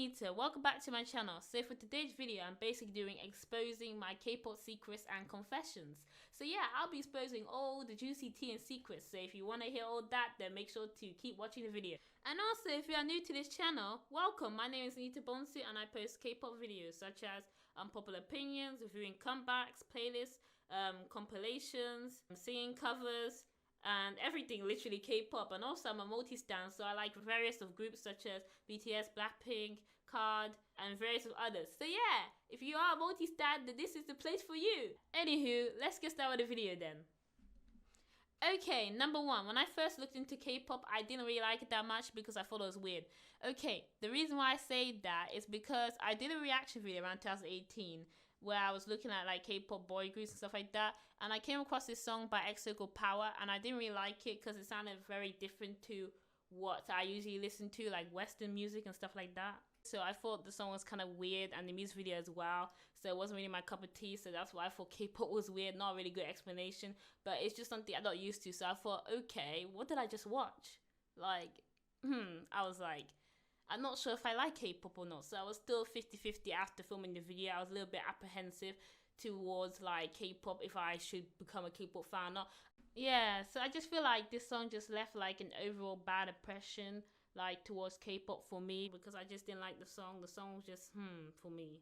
Anita, welcome back to my channel. So for today's video, I'm basically doing exposing my K-pop secrets and confessions. So yeah, I'll be exposing all the juicy tea and secrets. So if you want to hear all that, then make sure to keep watching the video. And also, if you are new to this channel, welcome. My name is Anita Bonsu and I post K-pop videos such as unpopular opinions, reviewing comebacks, playlists, compilations, singing covers, and everything literally K-pop. And also I'm a multi-stan, so I like various of groups such as BTS, Blackpink, Card, and various of others. So yeah, if you are a multi-stan, then this is the place for you. Anywho, let's get started with the video then. Okay, number one, when I first looked into K-pop, I didn't really like it that much because I thought it was weird. Okay, the reason why I say that is because I did a reaction video around 2018 where I was looking at like K-pop boy groups and stuff like that, and I came across this song by EXO called Power, and I didn't really like it because it sounded very different to what I usually listen to, like Western music and stuff like that. So I thought the song was kind of weird, and the music video as well, so it wasn't really my cup of tea. So that's why I thought K-pop was weird. Not a really good explanation, but it's just something I'm not used to. So I thought, okay, what did I just watch? Like, I was like, I'm not sure if I like K-pop or not. So I was still 50-50 after filming the video. I was a little bit apprehensive towards like K-pop, if I should become a K-pop fan or not. Yeah, so I just feel like this song just left like an overall bad impression like towards K-pop for me, because I just didn't like the song. The song was just for me.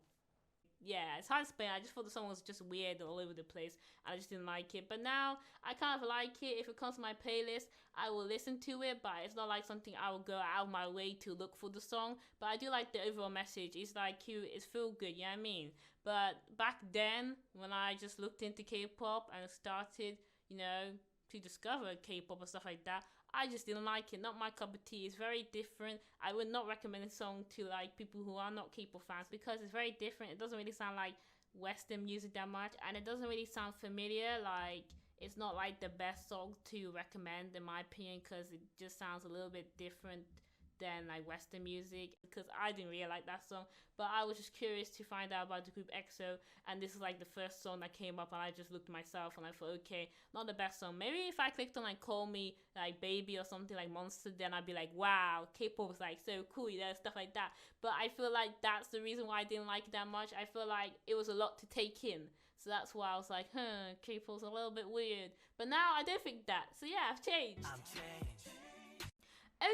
Yeah, it's hard to explain. I just thought the song was just weird all over the place. I just didn't like it. But now I kind of like it. If it comes to my playlist, I will listen to it, but it's not like something I will go out of my way to look for the song. But I do like the overall message. It's like cute, it's feel good, you know what I mean? But back then, when I just looked into K-pop and started, you know, to discover K-pop and stuff like that, I just didn't like it. Not my cup of tea. It's very different. I would not recommend this song to like people who are not K-pop fans because it's very different. It doesn't really sound like Western music that much, and it doesn't really sound familiar. Like, it's not like the best song to recommend in my opinion, because it just sounds a little bit different than like Western music, because I didn't really like that song. But I was just curious to find out about the group EXO, and this is like the first song that came up, and I just looked myself and I thought, okay, not the best song. Maybe if I clicked on like Call Me like Baby or something like Monster, then I'd be like, wow, K-pop is like so cool, you know, stuff like that. But I feel like that's the reason why I didn't like it that much. I feel like it was a lot to take in. So that's why I was like, K-pop's a little bit weird. But now I don't think that. So yeah, I've changed.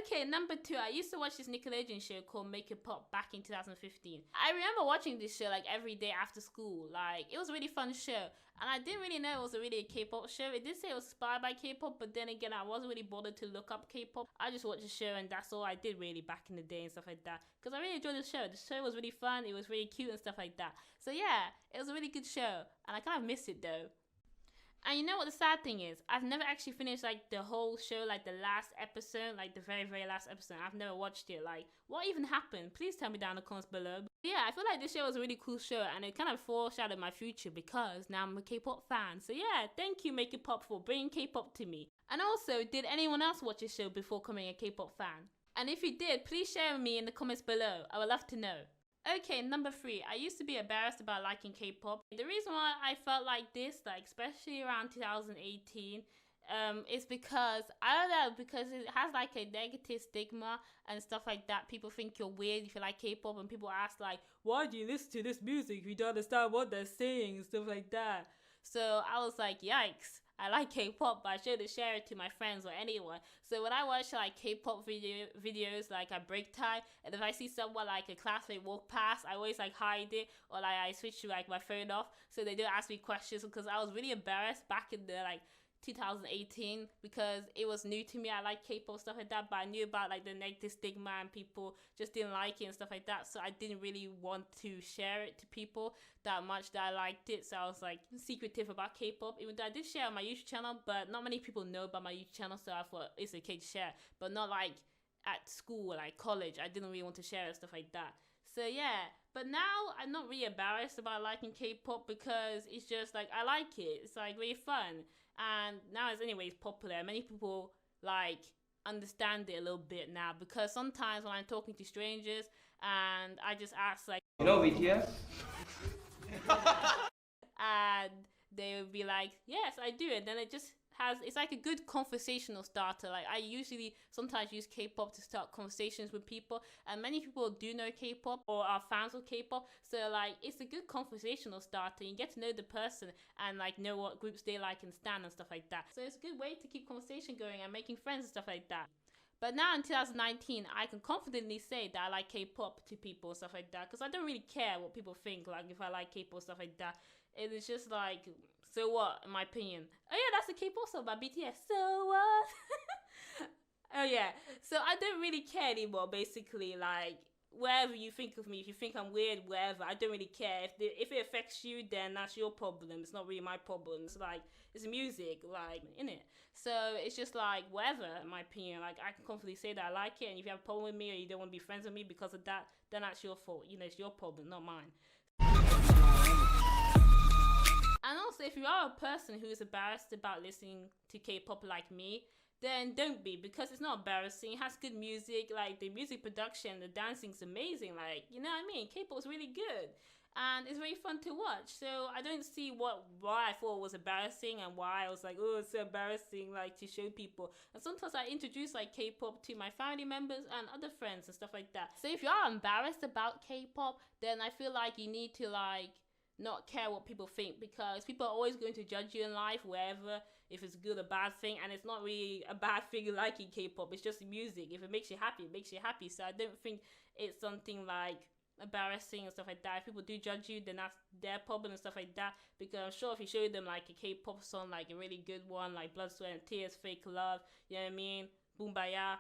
Okay, number two, I used to watch this Nickelodeon show called Kpop back in 2015. I remember watching this show like every day after school. Like, it was a really fun show, and I didn't really know it was really a K-pop show. It did say it was inspired by K-pop, but then again, I wasn't really bothered to look up K-pop. I just watched the show, and that's all I did really back in the day and stuff like that, because I really enjoyed the show. The show was really fun, it was really cute and stuff like that. So yeah, it was a really good show, and I kind of miss it though. And you know what the sad thing is? I've never actually finished like the whole show, like the last episode, like the very, very last episode. I've never watched it. Like, what even happened? Please tell me down in the comments below. But yeah, I feel like this show was a really cool show, and it kind of foreshadowed my future because now I'm a K-pop fan. So yeah, thank you Kpop for bringing K-pop to me. And also, did anyone else watch this show before becoming a K-pop fan? And if you did, please share with me in the comments below. I would love to know. Okay, number three, I used to be embarrassed about liking K-pop. The reason why I felt like this, like especially around 2018, is because, I don't know, because it has like a negative stigma and stuff like that. People think you're weird if you like K-pop, and people ask like, why do you listen to this music if you don't understand what they're saying and stuff like that. So I was like, yikes. I like K-pop, but I shouldn't share it to my friends or anyone. So when I watch like K-pop videos, like I break time, and if I see someone like a classmate walk past, I always like hide it, or like I switch to like my phone off so they don't ask me questions, because I was really embarrassed back in the like 2018 because it was new to me. I like K-pop stuff like that, but I knew about like the negative stigma and people just didn't like it and stuff like that, so I didn't really want to share it to people that much that I liked it. So I was like secretive about K-pop, even though I did share on my YouTube channel, but not many people know about my YouTube channel, so I thought it's okay to share, but not like at school or like college. I didn't really want to share and stuff like that. So yeah, but now I'm not really embarrassed about liking K-pop because it's just like I like it. It's like really fun. And now it's anyways popular. Many people like understand it a little bit now, because sometimes when I'm talking to strangers and I just ask like, you know BTS? and they would be like, yes, I do. And then it just it's like a good conversational starter. Like I usually sometimes use K-pop to start conversations with people, and many people do know K-pop or are fans of K-pop, so like it's a good conversational starter. You get to know the person and like know what groups they like and stand and stuff like that. So it's a good way to keep conversation going and making friends and stuff like that. But now in 2019, I can confidently say that I like K-pop to people and stuff like that, because I don't really care what people think, like if I like K-pop stuff like that. It is just like, so what, in my opinion. Oh yeah, that's the K-pop song by BTS, so what? Oh yeah, so I don't really care anymore, basically, like, wherever you think of me, if you think I'm weird, whatever, I don't really care. If it affects you, then that's your problem. It's not really my problem. It's like, it's music, like, innit? So it's just like, whatever, in my opinion. Like, I can confidently say that I like it, and if you have a problem with me or you don't want to be friends with me because of that, then that's your fault. You know, it's your problem, not mine. And also, if you are a person who is embarrassed about listening to K-pop like me, then don't be, because it's not embarrassing. It has good music, like the music production, the dancing's amazing, like, you know what I mean? K-pop's really good, and it's very fun to watch. So I don't see why I thought it was embarrassing and why I was like, oh, it's so embarrassing, like, to show people. And sometimes I introduce like K-pop to my family members and other friends and stuff like that. So if you are embarrassed about K-pop, then I feel like you need to like not care what people think, because people are always going to judge you in life, wherever, if it's good or bad thing. And it's not really a bad thing liking K-pop, it's just music. If it makes you happy, it makes you happy. So I don't think it's something like embarrassing and stuff like that. If people do judge you, then that's their problem and stuff like that, because I'm sure if you show them like a K-pop song, like a really good one, like Blood, Sweat and Tears, Fake Love, you know what I mean, Boombaya,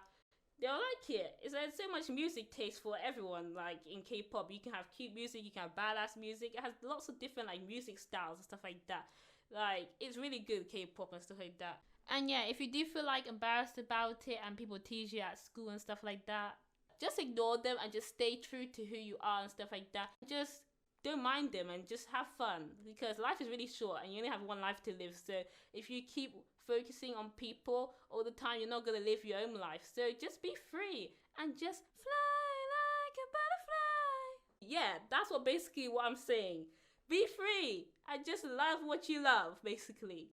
they'll like it. There's so much music taste for everyone. Like in K-pop, you can have cute music, you can have badass music. It has lots of different like music styles and stuff like that. Like, it's really good, K-pop and stuff like that. And yeah, if you do feel like embarrassed about it and people tease you at school and stuff like that, just ignore them and just stay true to who you are and stuff like that. Just don't mind them and just have fun, because life is really short and you only have one life to live. So if you keep focusing on people all the time, you're not going to live your own life. So just be free and just fly like a butterfly. Yeah, that's what I'm saying. Be free and just love what you love, basically.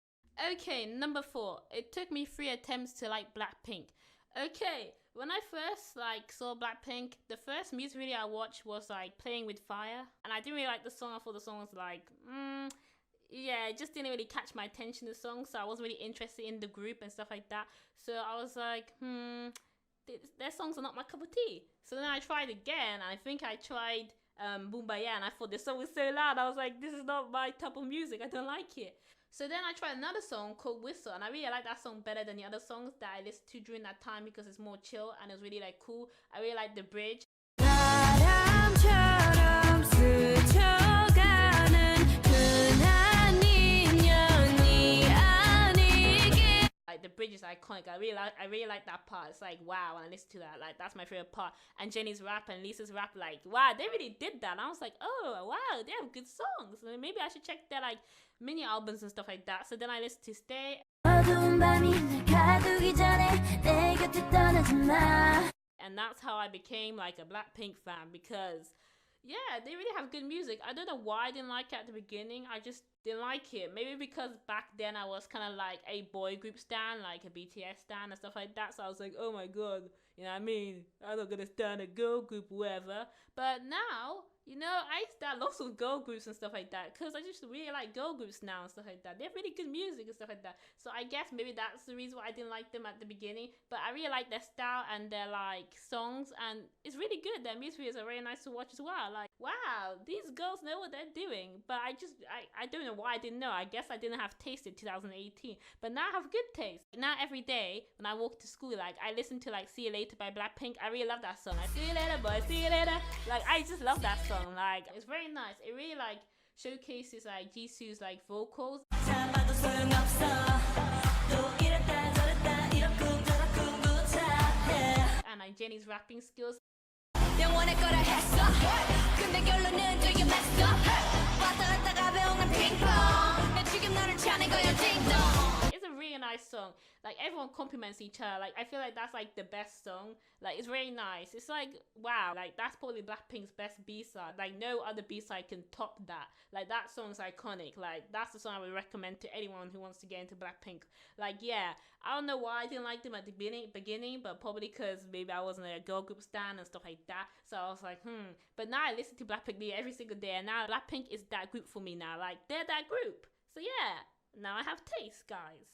Okay, number 4. It took me 3 attempts to like Blackpink. Okay, when I first like saw Blackpink, the first music video I watched was like Playing with Fire, and I didn't really like the song. I thought the song was like, yeah, it just didn't really catch my attention, the song, so I wasn't really interested in the group and stuff like that. So I was like, their songs are not my cup of tea. So then I tried again, and I think I tried Boombaya, and I thought this song was so loud. I was like, this is not my type of music, I don't like it. So then I tried another song called Whistle, and I really like that song better than the other songs that I listened to during that time, because it's more chill and it was really like cool. I really like the bridge. Like the bridge is iconic. I really like that part. It's like, wow, when I listen to that, like that's my favorite part. And Jennie's rap and Lisa's rap, like, wow, they really did that. And I was like, oh wow, they have good songs. So maybe I should check their like mini albums and stuff like that. So then I listened to Stay. And that's how I became like a Blackpink fan, because yeah, they really have good music. I don't know why I didn't like it at the beginning. I just didn't like it. Maybe because back then I was kind of like a boy group stan, like a BTS stan and stuff like that. So I was like, oh my god, you know what I mean? I'm not gonna stan a girl group, whatever. But now, you know, I stan lots of girl groups and stuff like that, because I just really like girl groups now and stuff like that. They have really good music and stuff like that. So I guess maybe that's the reason why I didn't like them at the beginning. But I really like their style and their like songs, and it's really good. Their music videos are very nice to watch as well. Like, wow, these girls know what they're doing. But I don't know why I didn't know. I guess I didn't have taste in 2018. But now I have good taste. Now every day when I walk to school, like I listen to like See You Later by Blackpink. I really love that song. Like, see you later, boy, see you later. Like, I just love that song. Like, it's very nice. It really like showcases like Jisoo's like vocals and like Jennie's rapping skills. It's a really nice nice song. Like everyone compliments each other. Like I feel like that's like the best song. Like it's really nice. It's like wow. Like that's probably Blackpink's best B-side. Like no other B-side can top that. Like that song's iconic. Like that's the song I would recommend to anyone who wants to get into Blackpink. Like yeah, I don't know why I didn't like them at the beginning, but probably because maybe I wasn't a girl group stan and stuff like that. So I was like, But now I listen to Blackpink every single day, and now Blackpink is that group for me now. Like they're that group. So yeah, now I have taste, guys.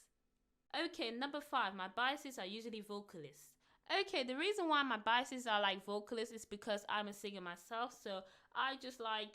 Okay, number 5, my biases are usually vocalists. Okay, the reason why my biases are like vocalists is because I'm a singer myself, so I just like,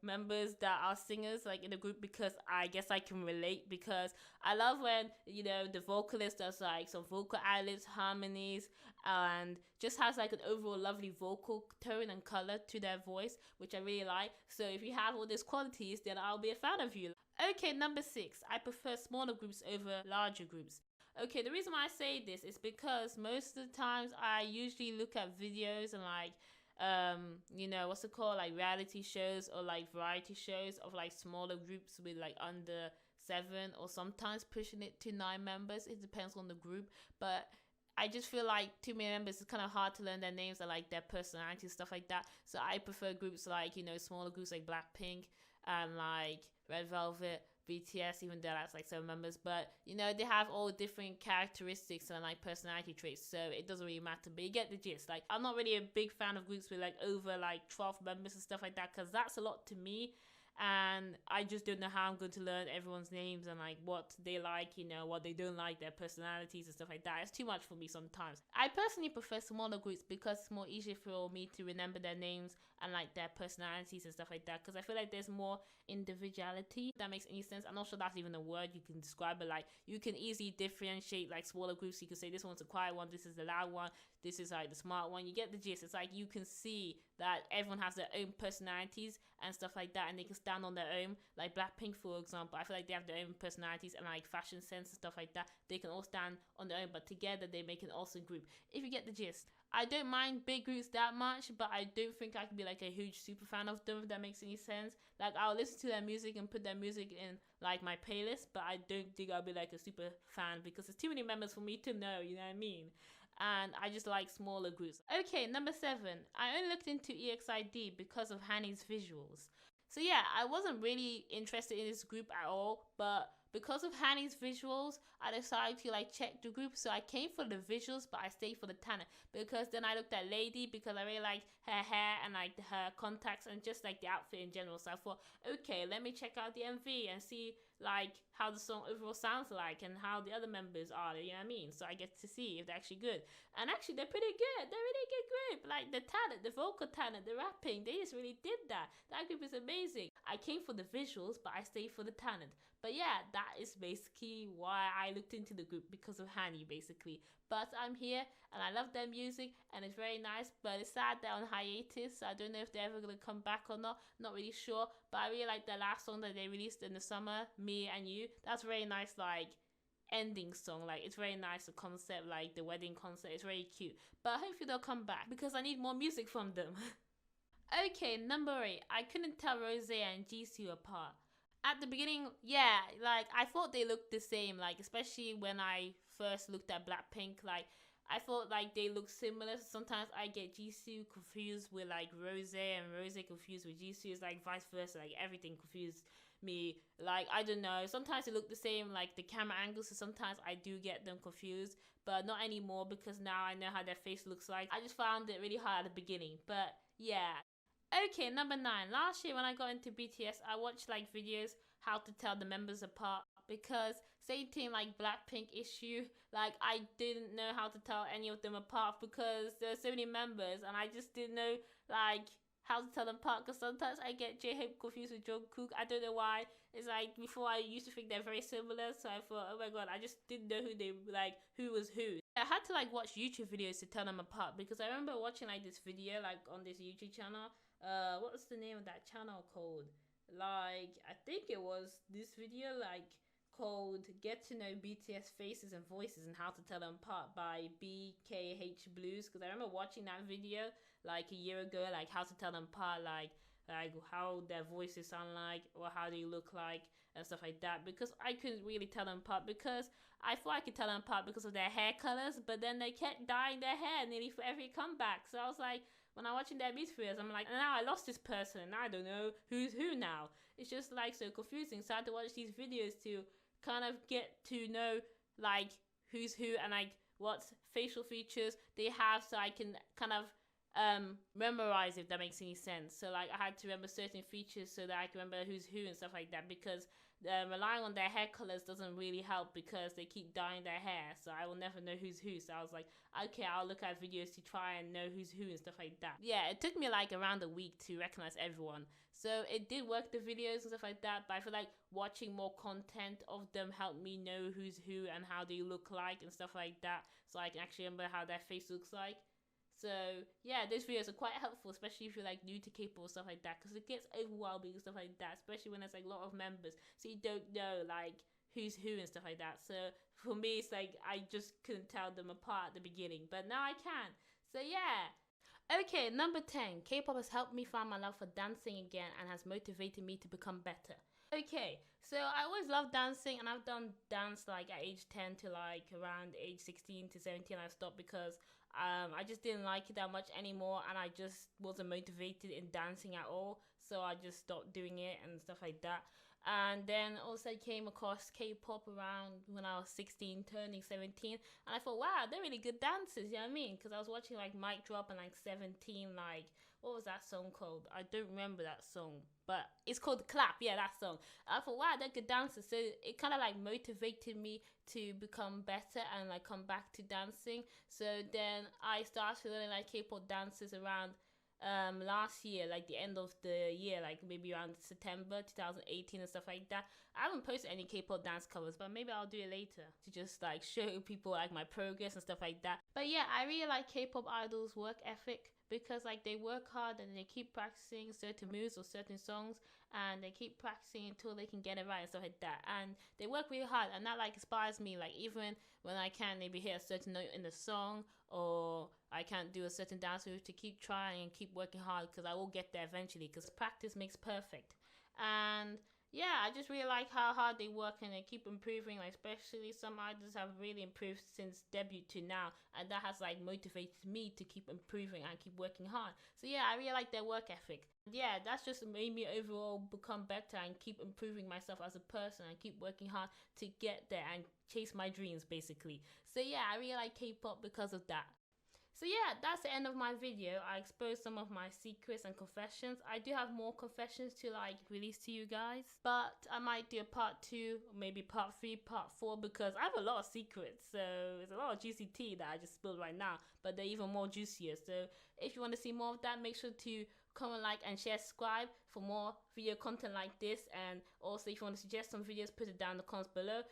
members that are singers like in the group because I guess I can relate because I love when, the vocalist does like some vocal ad-libs, harmonies, and just has like an overall lovely vocal tone and color to their voice, which I really like. So if you have all these qualities, then I'll be a fan of you. Okay, number 6, I prefer smaller groups over larger groups. Okay, the reason why I say this is because most of the times I usually look at videos and like what's it called, like reality shows or like variety shows of like smaller groups with like under 7 or sometimes pushing it to 9 members. It depends on the group, but I just feel like too many members, it's kind of hard to learn their names and like their personalities, stuff like that. So I prefer groups like, smaller groups like Blackpink and like Red Velvet, BTS, even though that's like 7 members, but they have all different characteristics and like personality traits, so it doesn't really matter, but you get the gist. Like I'm not really a big fan of groups with like over like 12 members and stuff like that, because that's a lot to me, and I just don't know how I'm going to learn everyone's names and like what they like, what they don't like, their personalities and stuff like that. It's too much for me sometimes. I personally prefer smaller groups because it's more easier for me to remember their names and like their personalities and stuff like that, because I feel like there's more individuality, if that makes any sense. I'm not sure that's even a word you can describe, but like you can easily differentiate like smaller groups. You can say this one's a quiet one, this is the loud one, this is like the smart one. You get the gist. It's like you can see that everyone has their own personalities and stuff like that, and they can stand on their own. Like Blackpink, for example, I feel like they have their own personalities and like fashion sense and stuff like that. They can all stand on their own, but together they make an awesome group, if you get the gist. I don't mind big groups that much, but I don't think I can be like a huge super fan of them, if that makes any sense. Like I'll listen to their music and put their music in like my playlist, but I don't think I'll be like a super fan because there's too many members for me to know, you know what I mean? And I just like smaller groups. Okay, number 7, I only looked into EXID because of Hani's visuals. So yeah, I wasn't really interested in this group at all, but because of Hani's visuals, I decided to like check the group. So I came for the visuals, but I stayed for the talent, because then I looked at Lady because I really liked her hair and like her contacts and just like the outfit in general. So I thought, okay, let me check out the MV and see like how the song overall sounds like and how the other members are, you know what I mean? So I get to see if they're actually good. And actually they're pretty good. They're really good group. Like the talent, the vocal talent, the rapping, they just really did that. That group is amazing. I came for the visuals, but I stayed for the talent. But yeah, that is basically why I looked into the group, because of Hani basically. But I'm here and I love their music and it's very nice, but it's sad they're on hiatus, so I don't know if they're ever going to come back or not really sure. But I really like the last song that they released in the summer, Me and You. That's very nice, like ending song. Like it's very nice, the concept, like the wedding concept, it's very cute. But hopefully they'll come back because I need more music from them. Okay, number 8, I couldn't tell Rose and Jisoo apart. At the beginning, yeah, like I thought they looked the same, like especially when I first looked at Blackpink, like I thought like they looked similar. Sometimes I get Jisoo confused with like Rose and Rose confused with Jisoo. It's like vice versa, like everything confused me. Like I don't know, sometimes they look the same, like the camera angles, so sometimes I do get them confused, but not anymore because now I know how their face looks like. I just found it really hard at the beginning, but yeah. Okay, number 9. Last year when I got into BTS, I watched like videos how to tell the members apart, because same thing like Blackpink issue, like I didn't know how to tell any of them apart because there are so many members and I just didn't know like how to tell them apart, because sometimes I get J-Hope confused with Jungkook. I don't know why. It's like before I used to think they're very similar, so I thought, oh my god, I just didn't know who was who. I had to like watch YouTube videos to tell them apart, because I remember watching like this video like on this YouTube channel. What was the name of that channel called? Like I think it was this video like called Get to Know BTS Faces and Voices and How to Tell Them Apart by BKH Blues, because I remember watching that video like a year ago, like how to tell them apart, like like how their voices sound like or how they look like and stuff like that, because I couldn't really tell them apart, because I thought I could tell them apart because of their hair colors, but then they kept dyeing their hair nearly for every comeback. So I was like, when I'm watching their music videos, I'm like, now I lost this person, I don't know who's who now. It's just like so confusing. So I had to watch these videos to kind of get to know like who's who and like what facial features they have, so I can kind of memorize, if that makes any sense. So like I had to remember certain features so that I can remember who's who and stuff like that, because relying on their hair colors doesn't really help because they keep dyeing their hair, so I will never know who's who. So I was like, okay, I'll look at videos to try and know who's who and stuff like that. Yeah, it took me like around a week to recognize everyone, so it did work, the videos and stuff like that, but I feel like watching more content of them helped me know who's who and how they look like and stuff like that, so I can actually remember how their face looks like. So yeah, those videos are quite helpful, especially if you're like new to K-pop or stuff like that, because it gets overwhelming and stuff like that, especially when there's like a lot of members, so you don't know like who's who and stuff like that. So for me, it's like I just couldn't tell them apart at the beginning, but now I can. So yeah. Okay, number 10. K-pop has helped me find my love for dancing again and has motivated me to become better. Okay, so I always loved dancing, and I've done dance like at age 10 to like around age 16 to 17. I stopped because I just didn't like it that much anymore, and I just wasn't motivated in dancing at all, so I just stopped doing it and stuff like that. And then also came across K-pop around when I was 16, turning 17, and I thought, wow, they're really good dancers, you know what I mean? Because I was watching like Mic Drop and like 17, like, what was that song called? I don't remember that song, but it's called Clap, yeah, that song. I thought, wow, they're good dancers, so it kind of like motivated me to become better and like come back to dancing. So then I started learning like K-pop dances around last year, like the end of the year, like maybe around September 2018 and stuff like that. I haven't posted any K-pop dance covers, but maybe I'll do it later to just like show people like my progress and stuff like that. But yeah, I really like K-pop idols' work ethic, because like they work hard and they keep practicing certain moves or certain songs, and they keep practicing until they can get it right and stuff like that, and they work really hard, and that like inspires me. Like even when I can't maybe hit a certain note in the song, or I can't do a certain dance move, to keep trying and keep working hard, because I will get there eventually, because practice makes perfect. And yeah, I just really like how hard they work and they keep improving. Like especially some idols have really improved since debut to now, and that has like motivated me to keep improving and keep working hard. So yeah, I really like their work ethic. Yeah, that's just made me overall become better and keep improving myself as a person and keep working hard to get there and chase my dreams basically. So yeah, I really like K-pop because of that. So yeah, that's the end of my video. I exposed some of my secrets and confessions. I do have more confessions to like release to you guys, but I might do a part 2, maybe part 3, part 4, because I have a lot of secrets. So it's a lot of juicy tea that I just spilled right now, but they're even more juicier. So if you want to see more of that, make sure to comment, like, and share, subscribe for more video content like this. And also if you want to suggest some videos, put it down in the comments below.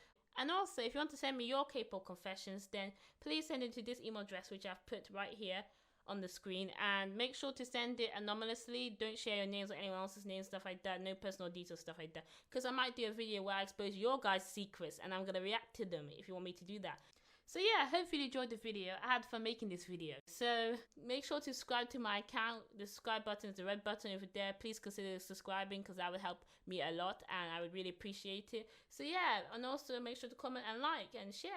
And also, if you want to send me your K-pop confessions, then please send it to this email address, which I've put right here on the screen. And make sure to send it anonymously. Don't share your names or anyone else's names, stuff like that. No personal details, stuff like that. Because I might do a video where I expose your guys' secrets, and I'm going to react to them if you want me to do that. So yeah, hopefully you enjoyed the video. I had fun making this video. So make sure to subscribe to my account. The subscribe button is the red button over there. Please consider subscribing, because that would help me a lot and I would really appreciate it. So yeah, and also make sure to comment and like and share.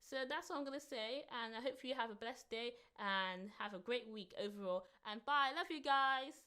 So that's what I'm going to say, and I hope you have a blessed day and have a great week overall. And bye. Love you guys.